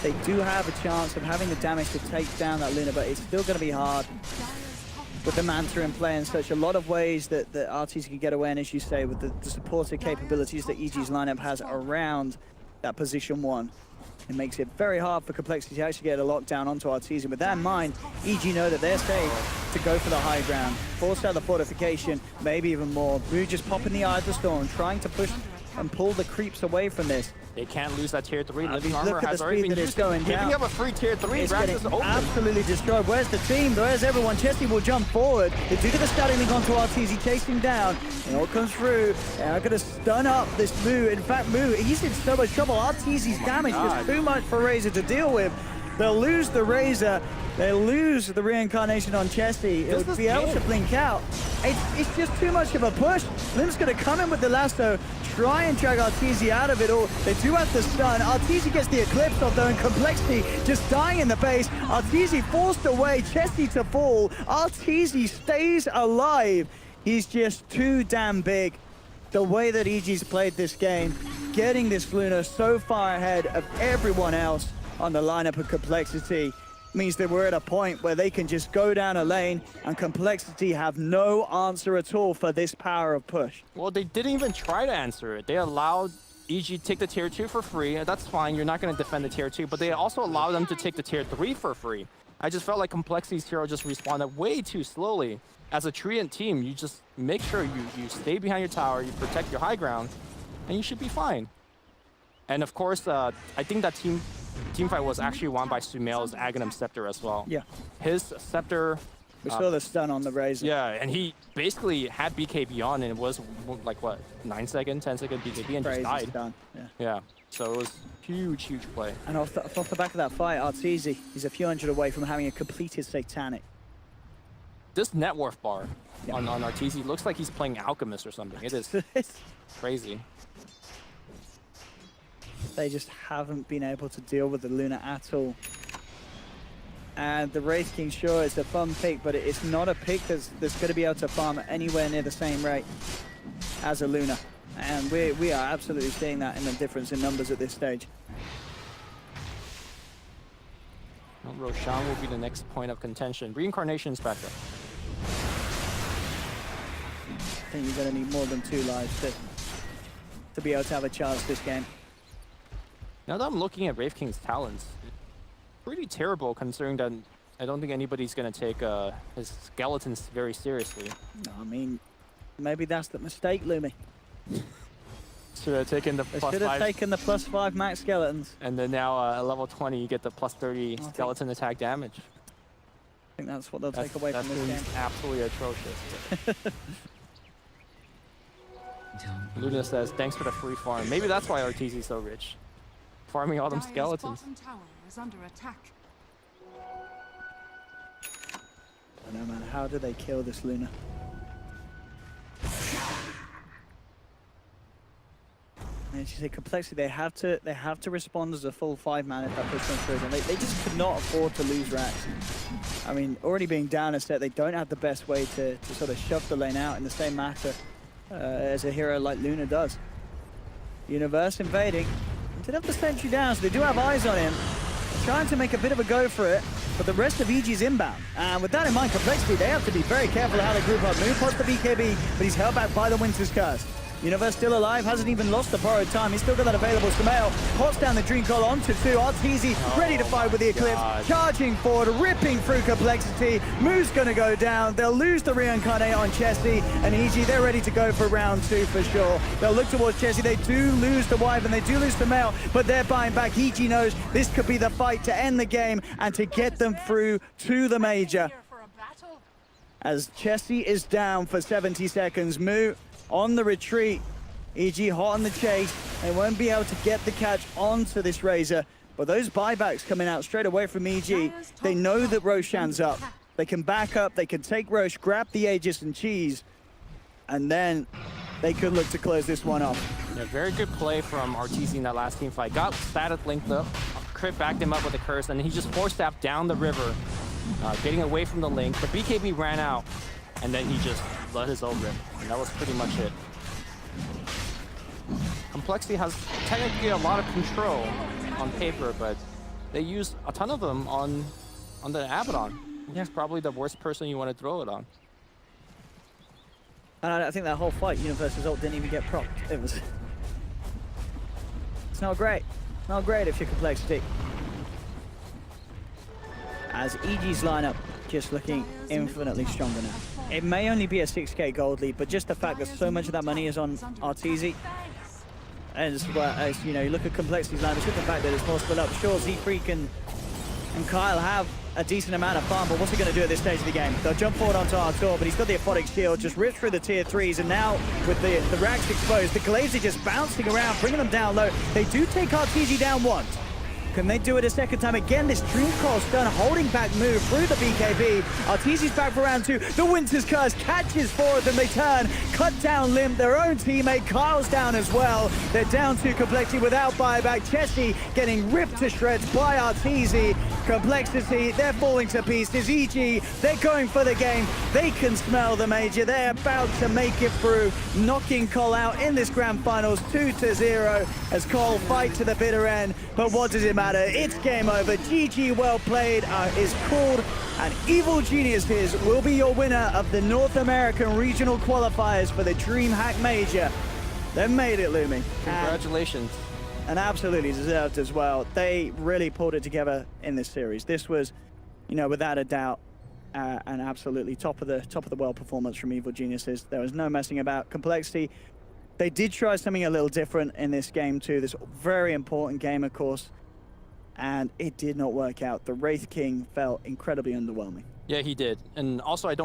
they do have a chance of having the damage to take down that Luna, but it's still going to be hard with the Manta in play in such a lot of ways that Arteezy can get away, and as you say, with the supportive capabilities that EG's lineup has around that position 1. It makes it very hard for Complexity to actually get a lockdown onto Arteezy. With that in mind, EG know that they're safe to go for the high ground, force out the fortification, maybe even more. Blue just popping the Eye of the Storm, trying to push and pull the creeps away from this. They can't lose that tier 3. Living Look armor at the has already speed been that it's used. going Picking down. up a free tier 3. It's Rax getting is open. absolutely destroyed. Where's the team? Where's everyone? Chessie will jump forward. They do get the static link onto Arteezy, chasing down. It all comes through. They are going to stun up this Moo. In fact, Moo, he's in so much trouble. Arteezy's damage is too much for Razor to deal with. They'll lose the Razor. They lose the reincarnation on Chessie. It'll be able to blink out. It's just too much of a push. Limp's going to come in with the lasso, try and drag Arteezy out of it all. They do have the stun. Arteezy gets the Eclipse off though, and Complexity just dying in the base. Arteezy forced away, Chessie to fall. Arteezy stays alive. He's just too damn big. The way that EG's played this game, getting this Luna so far ahead of everyone else on the lineup of Complexity, means that we're at a point where they can just go down a lane and Complexity have no answer at all for this power of push. Well, they didn't even try to answer it. They allowed EG to take the tier 2 for free. That's fine. You're not going to defend the tier 2, but they also allowed them to take the tier 3 for free. I just felt like Complexity's hero just responded way too slowly. As a Treant team, you just make sure you stay behind your tower, you protect your high ground, and you should be fine. And of course, I think that team fight was actually won by Sumail's Aghanim Scepter as well. Yeah. His Scepter... We saw the stun on the Razor. Yeah, and he basically had BKB on, and it was like, what, 9 second, 10 second BKB, and Crazy just died. stun. Yeah. Yeah, so it was huge, huge play. And off the back of that fight, Arteezy is a few hundred away from having a completed Satanic. This net worth bar on Arteezy looks like he's playing Alchemist or something. It is crazy. They just haven't been able to deal with the Luna at all. And the Wraith King, sure, it's a fun pick, but it's not a pick that's going to be able to farm anywhere near the same rate as a Luna. And we are absolutely seeing that in the difference in numbers at this stage. Well, Roshan will be the next point of contention. Reincarnation Spectre. I think you're going to need more than 2 lives to be able to have a chance this game. Now that I'm looking at Wraith King's talents, pretty terrible considering that I don't think anybody's going to take his skeletons very seriously. No, I mean, maybe that's the mistake, Lumi. Should have taken the They plus should have 5. taken the +5 max skeletons. And then now at level 20, you get the plus 30 skeleton attack damage. I think that's what they'll take away from this game. That's absolutely atrocious. Luna says, thanks for the free farm. Maybe that's why Arteezy's so rich. Farming all them Dire's skeletons. bottom tower is under attack. I know, man. How do they kill this Luna? And as you say, Complexity, they have to respond as a full 5-man if that push comes through. And they just could not afford to lose Rax. I mean, already being down a set, they don't have the best way to sort of shove the lane out in the same matter as a hero like Luna does. Universe invading. They did have the sentry down, so they do have eyes on him. Trying to make a bit of a go for it, but the rest of EG's inbound. And with that in mind, Complexity, they have to be very careful how they group up. Move past the BKB, but he's held back by the Winter's Curse. Universe still alive, hasn't even lost the borrowed time. He's still got that available. Samael pots down the Dream Coil onto 2. Arteezy ready to fight with the Eclipse. God. Charging forward, ripping through Complexity. Move's gonna go down. They'll lose the Reincarnate on Chessie. And EG, they're ready to go for round 2 for sure. They'll look towards Chessie. They do lose the Wyvern, they do lose the Samael, but they're buying back. EG knows this could be the fight to end the game and to get them through to the Major. Here for a battle. As Chessie is down for 70 seconds. Moo on the retreat. EG hot on the chase. They won't be able to get the catch onto this Razor. But those buybacks coming out straight away from EG, they know that Roshan's up. They can back up, they can take Rosh, grab the Aegis and cheese, and then they could look to close this one off. Yeah, very good play from Arteezy in that last team fight. Got static linked up. Crit backed him up with a curse, and then he just force stabbed down the river, getting away from the link. The BKB ran out, and then he just let his ult rip. And that was pretty much it. Complexity has technically a lot of control on paper, but they used a ton of them on the Abaddon. He's probably the worst person you want to throw it on. And I think that whole fight, Universe's ult didn't even get procced. It was... It's not great. Not great if you're Complexity. As EG's lineup just looking infinitely stronger now. It may only be a 6k gold lead, but just the fact that so much of that money is on Arteezy. As well as, you know, you look at Complexity's lineup, just the fact that it's more split up. Sure, Z-Freak and coL have a decent amount of farm, but what's he going to do at this stage of the game? They'll jump forward onto Artur, but he's got the Aphotic Shield, just ripped through the tier 3s, and now with the racks exposed, the Glaives are just bouncing around, bringing them down low. They do take Arteezy down once. Can they do it a second time? Again, this Dream Coil's done, holding back move through the BKB. Arteezy's back for round 2. The Winter's Curse catches 4 of them. They turn, cut down Limp, their own teammate. coL's down as well. They're down to Complexity without buyback. Chessie getting ripped to shreds by Arteezy. Complexity, they're falling to pieces. EG, they're going for the game. They can smell the Major. They're about to make it through, knocking coL out in this grand finals 2-0 as coL fight to the bitter end. But what does it matter? It's game over. GG, well played is called, and Evil Geniuses will be your winner of the North American Regional Qualifiers for the DreamHack Major. They've made it, Lumi. Congratulations. And absolutely deserved as well. They really pulled it together in this series. This was, you know, without a doubt, an absolutely top of the world performance from Evil Geniuses. There was no messing about. Complexity, they did try something a little different in this game too. This very important game, of course, and it did not work out. The Wraith King felt incredibly underwhelming. Yeah, he did. And also, I don't